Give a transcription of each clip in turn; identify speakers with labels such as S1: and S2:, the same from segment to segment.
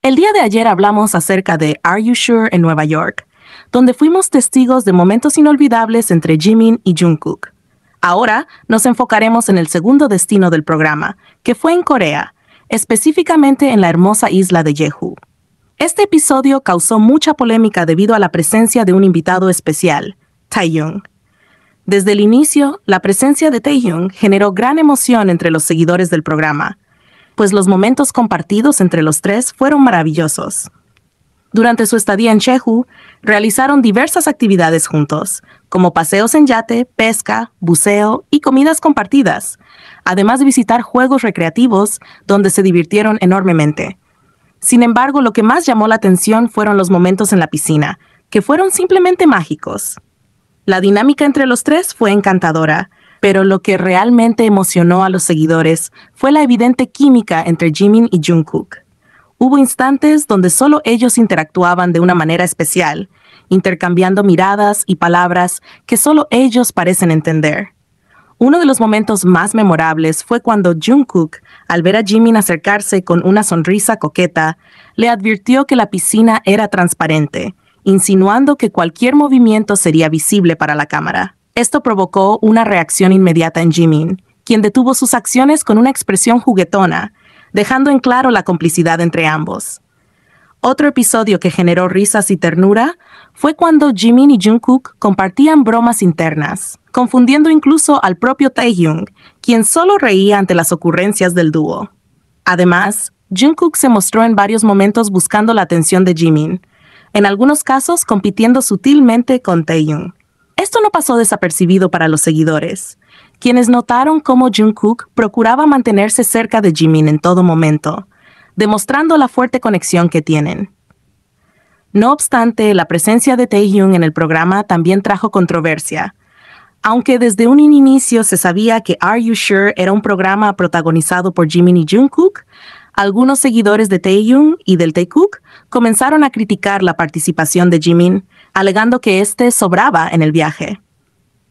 S1: El día de ayer hablamos acerca de Are You Sure en Nueva York, donde fuimos testigos de momentos inolvidables entre Jimin y Jungkook. Ahora nos enfocaremos en el segundo destino del programa, que fue en Corea, específicamente en la hermosa isla de Jeju. Este episodio causó mucha polémica debido a la presencia de un invitado especial, Taehyung. Desde el inicio, la presencia de Taehyung generó gran emoción entre los seguidores del programa, pues los momentos compartidos entre los tres fueron maravillosos. Durante su estadía en Jeju, realizaron diversas actividades juntos, como paseos en yate, pesca, buceo y comidas compartidas, además de visitar juegos recreativos donde se divirtieron enormemente. Sin embargo, lo que más llamó la atención fueron los momentos en la piscina, que fueron simplemente mágicos. La dinámica entre los tres fue encantadora, pero lo que realmente emocionó a los seguidores fue la evidente química entre Jimin y Jungkook. Hubo instantes donde solo ellos interactuaban de una manera especial, intercambiando miradas y palabras que solo ellos parecen entender. Uno de los momentos más memorables fue cuando Jungkook, al ver a Jimin acercarse con una sonrisa coqueta, le advirtió que la piscina era transparente, insinuando que cualquier movimiento sería visible para la cámara. Esto provocó una reacción inmediata en Jimin, quien detuvo sus acciones con una expresión juguetona, dejando en claro la complicidad entre ambos. Otro episodio que generó risas y ternura fue cuando Jimin y Jungkook compartían bromas internas, confundiendo incluso al propio Taehyung, quien solo reía ante las ocurrencias del dúo. Además, Jungkook se mostró en varios momentos buscando la atención de Jimin, en algunos casos compitiendo sutilmente con Taehyung. Esto no pasó desapercibido para los seguidores, quienes notaron cómo Jungkook procuraba mantenerse cerca de Jimin en todo momento, demostrando la fuerte conexión que tienen. No obstante, la presencia de Taehyung en el programa también trajo controversia. Aunque desde un inicio se sabía que Are You Sure era un programa protagonizado por Jimin y Jungkook, algunos seguidores de Taehyung y del Taekook comenzaron a criticar la participación de Jimin, alegando que éste sobraba en el viaje.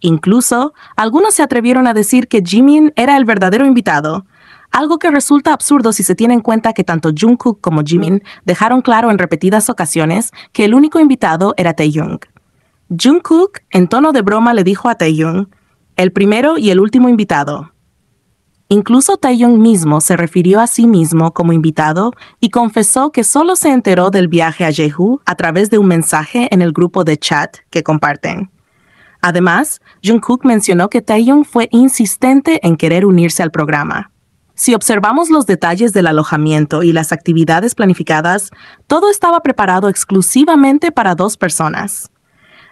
S1: Incluso, algunos se atrevieron a decir que Jimin era el verdadero invitado, algo que resulta absurdo si se tiene en cuenta que tanto Jungkook como Jimin dejaron claro en repetidas ocasiones que el único invitado era Taehyung. Jungkook, en tono de broma, le dijo a Taehyung, el primero y el último invitado. Incluso Taehyung mismo se refirió a sí mismo como invitado y confesó que solo se enteró del viaje a Jeju a través de un mensaje en el grupo de chat que comparten. Además, Jungkook mencionó que Taehyung fue insistente en querer unirse al programa. Si observamos los detalles del alojamiento y las actividades planificadas, todo estaba preparado exclusivamente para 2 personas.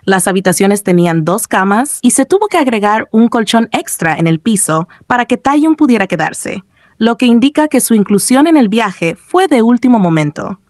S1: Las habitaciones tenían 2 camas y se tuvo que agregar un colchón extra en el piso para que Taehyung pudiera quedarse, lo que indica que su inclusión en el viaje fue de último momento.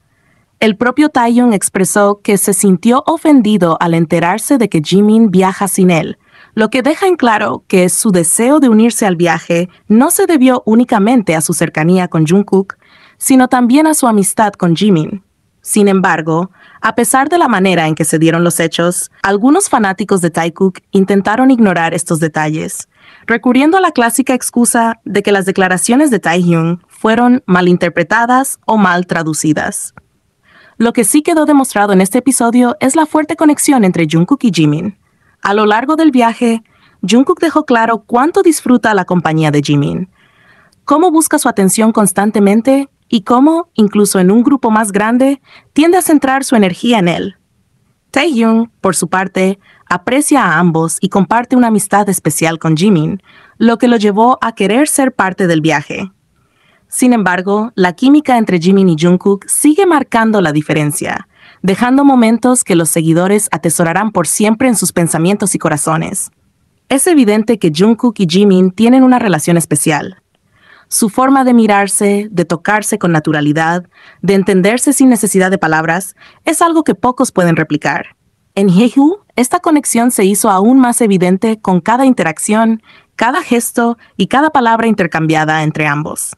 S1: El propio Taehyung expresó que se sintió ofendido al enterarse de que Jimin viaja sin él, lo que deja en claro que su deseo de unirse al viaje no se debió únicamente a su cercanía con Jungkook, sino también a su amistad con Jimin. Sin embargo, a pesar de la manera en que se dieron los hechos, algunos fanáticos de Taekook intentaron ignorar estos detalles, recurriendo a la clásica excusa de que las declaraciones de Taehyung fueron malinterpretadas o mal traducidas. Lo que sí quedó demostrado en este episodio es la fuerte conexión entre Jungkook y Jimin. A lo largo del viaje, Jungkook dejó claro cuánto disfruta la compañía de Jimin, cómo busca su atención constantemente y cómo, incluso en un grupo más grande, tiende a centrar su energía en él. Taehyung, por su parte, aprecia a ambos y comparte una amistad especial con Jimin, lo que lo llevó a querer ser parte del viaje. Sin embargo, la química entre Jimin y Jungkook sigue marcando la diferencia, dejando momentos que los seguidores atesorarán por siempre en sus pensamientos y corazones. Es evidente que Jungkook y Jimin tienen una relación especial. Su forma de mirarse, de tocarse con naturalidad, de entenderse sin necesidad de palabras, es algo que pocos pueden replicar. En Jeju, esta conexión se hizo aún más evidente con cada interacción, cada gesto y cada palabra intercambiada entre ambos.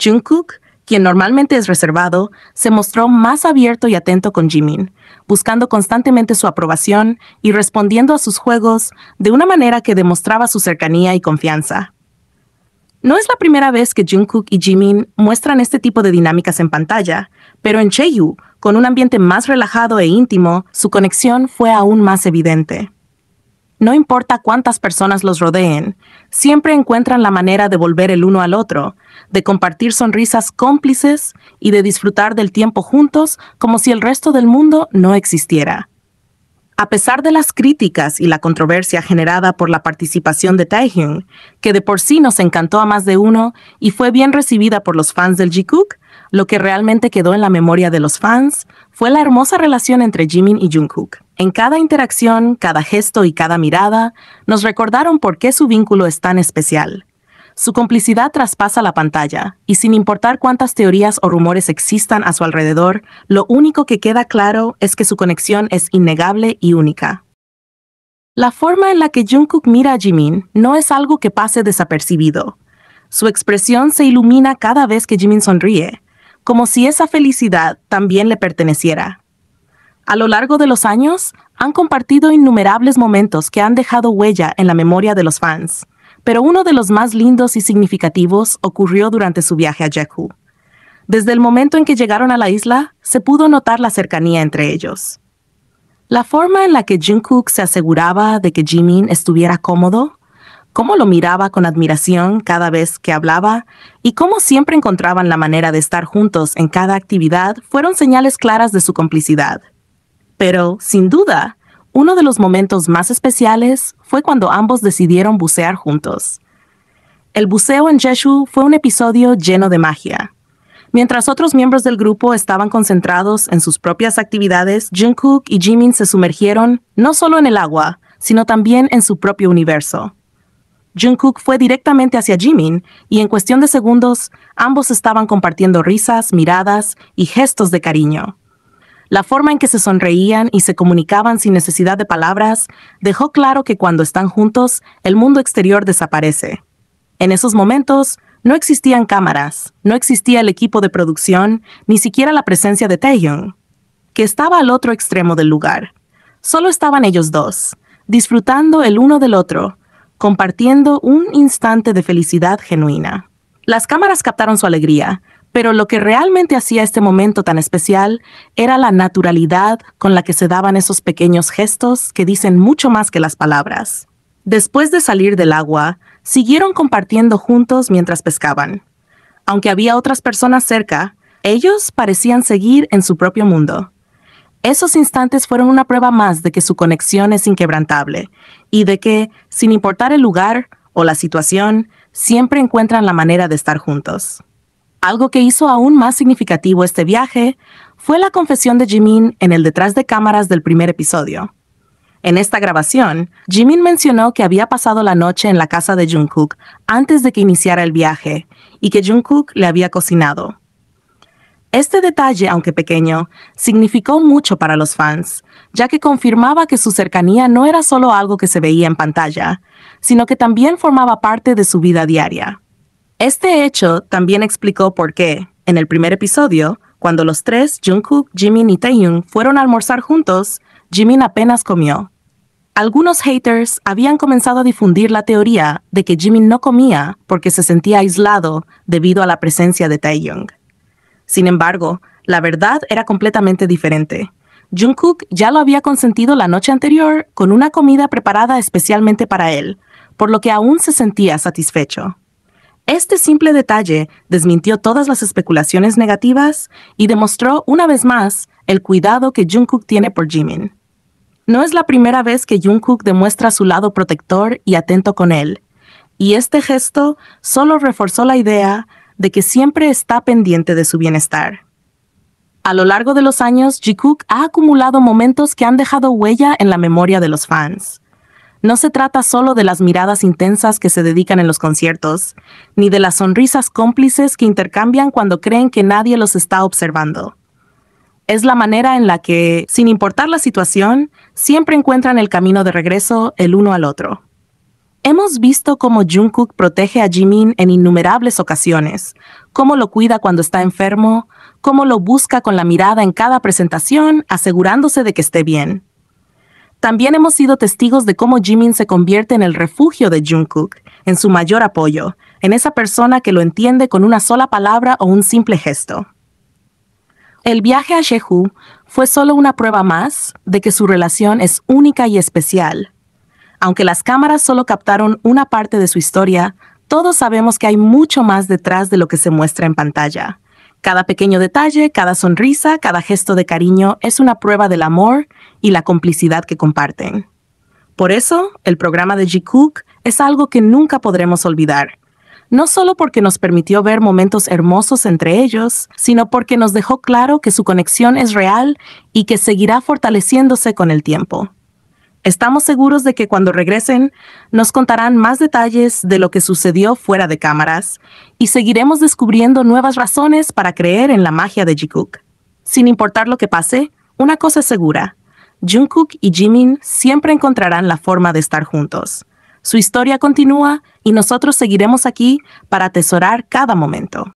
S1: Jungkook, quien normalmente es reservado, se mostró más abierto y atento con Jimin, buscando constantemente su aprobación y respondiendo a sus juegos de una manera que demostraba su cercanía y confianza. No es la primera vez que Jungkook y Jimin muestran este tipo de dinámicas en pantalla, pero en Chaeyu, con un ambiente más relajado e íntimo, su conexión fue aún más evidente. No importa cuántas personas los rodeen, siempre encuentran la manera de volver el uno al otro, de compartir sonrisas cómplices y de disfrutar del tiempo juntos como si el resto del mundo no existiera. A pesar de las críticas y la controversia generada por la participación de Taehyung, que de por sí nos encantó a más de uno y fue bien recibida por los fans del Jikook, lo que realmente quedó en la memoria de los fans fue la hermosa relación entre Jimin y Jungkook. En cada interacción, cada gesto y cada mirada, nos recordaron por qué su vínculo es tan especial. Su complicidad traspasa la pantalla, y sin importar cuántas teorías o rumores existan a su alrededor, lo único que queda claro es que su conexión es innegable y única. La forma en la que Jungkook mira a Jimin no es algo que pase desapercibido. Su expresión se ilumina cada vez que Jimin sonríe, como si esa felicidad también le perteneciera. A lo largo de los años, han compartido innumerables momentos que han dejado huella en la memoria de los fans, pero uno de los más lindos y significativos ocurrió durante su viaje a Jeju. Desde el momento en que llegaron a la isla, se pudo notar la cercanía entre ellos. La forma en la que Jungkook se aseguraba de que Jimin estuviera cómodo, cómo lo miraba con admiración cada vez que hablaba y cómo siempre encontraban la manera de estar juntos en cada actividad fueron señales claras de su complicidad. Pero, sin duda, uno de los momentos más especiales fue cuando ambos decidieron bucear juntos. El buceo en Jeju fue un episodio lleno de magia. Mientras otros miembros del grupo estaban concentrados en sus propias actividades, Jungkook y Jimin se sumergieron no solo en el agua, sino también en su propio universo. Jungkook fue directamente hacia Jimin y en cuestión de segundos, ambos estaban compartiendo risas, miradas y gestos de cariño. La forma en que se sonreían y se comunicaban sin necesidad de palabras dejó claro que cuando están juntos, el mundo exterior desaparece. En esos momentos, no existían cámaras, no existía el equipo de producción, ni siquiera la presencia de Taehyung, que estaba al otro extremo del lugar. Solo estaban ellos dos, disfrutando el uno del otro, compartiendo un instante de felicidad genuina. Las cámaras captaron su alegría, pero lo que realmente hacía este momento tan especial era la naturalidad con la que se daban esos pequeños gestos que dicen mucho más que las palabras. Después de salir del agua, siguieron compartiendo juntos mientras pescaban. Aunque había otras personas cerca, ellos parecían seguir en su propio mundo. Esos instantes fueron una prueba más de que su conexión es inquebrantable y de que, sin importar el lugar o la situación, siempre encuentran la manera de estar juntos. Algo que hizo aún más significativo este viaje fue la confesión de Jimin en el detrás de cámaras del primer episodio. En esta grabación, Jimin mencionó que había pasado la noche en la casa de Jungkook antes de que iniciara el viaje y que Jungkook le había cocinado. Este detalle, aunque pequeño, significó mucho para los fans, ya que confirmaba que su cercanía no era solo algo que se veía en pantalla, sino que también formaba parte de su vida diaria. Este hecho también explicó por qué, en el primer episodio, cuando los tres, Jungkook, Jimin y Taehyung, fueron a almorzar juntos, Jimin apenas comió. Algunos haters habían comenzado a difundir la teoría de que Jimin no comía porque se sentía aislado debido a la presencia de Taehyung. Sin embargo, la verdad era completamente diferente. Jungkook ya lo había consentido la noche anterior con una comida preparada especialmente para él, por lo que aún se sentía satisfecho. Este simple detalle desmintió todas las especulaciones negativas y demostró una vez más el cuidado que Jungkook tiene por Jimin. No es la primera vez que Jungkook demuestra su lado protector y atento con él, y este gesto solo reforzó la idea de que siempre está pendiente de su bienestar. A lo largo de los años, Jikook ha acumulado momentos que han dejado huella en la memoria de los fans. No se trata solo de las miradas intensas que se dedican en los conciertos, ni de las sonrisas cómplices que intercambian cuando creen que nadie los está observando. Es la manera en la que, sin importar la situación, siempre encuentran el camino de regreso el uno al otro. Hemos visto cómo Jungkook protege a Jimin en innumerables ocasiones, cómo lo cuida cuando está enfermo, cómo lo busca con la mirada en cada presentación, asegurándose de que esté bien. También hemos sido testigos de cómo Jimin se convierte en el refugio de Jungkook, en su mayor apoyo, en esa persona que lo entiende con una sola palabra o un simple gesto. El viaje a Jeju fue solo una prueba más de que su relación es única y especial. Aunque las cámaras solo captaron una parte de su historia, todos sabemos que hay mucho más detrás de lo que se muestra en pantalla. Cada pequeño detalle, cada sonrisa, cada gesto de cariño es una prueba del amor y la complicidad que comparten. Por eso, el programa de Jikook es algo que nunca podremos olvidar. No solo porque nos permitió ver momentos hermosos entre ellos, sino porque nos dejó claro que su conexión es real y que seguirá fortaleciéndose con el tiempo. Estamos seguros de que cuando regresen, nos contarán más detalles de lo que sucedió fuera de cámaras y seguiremos descubriendo nuevas razones para creer en la magia de Jikook. Sin importar lo que pase, una cosa es segura: Jungkook y Jimin siempre encontrarán la forma de estar juntos. Su historia continúa y nosotros seguiremos aquí para atesorar cada momento.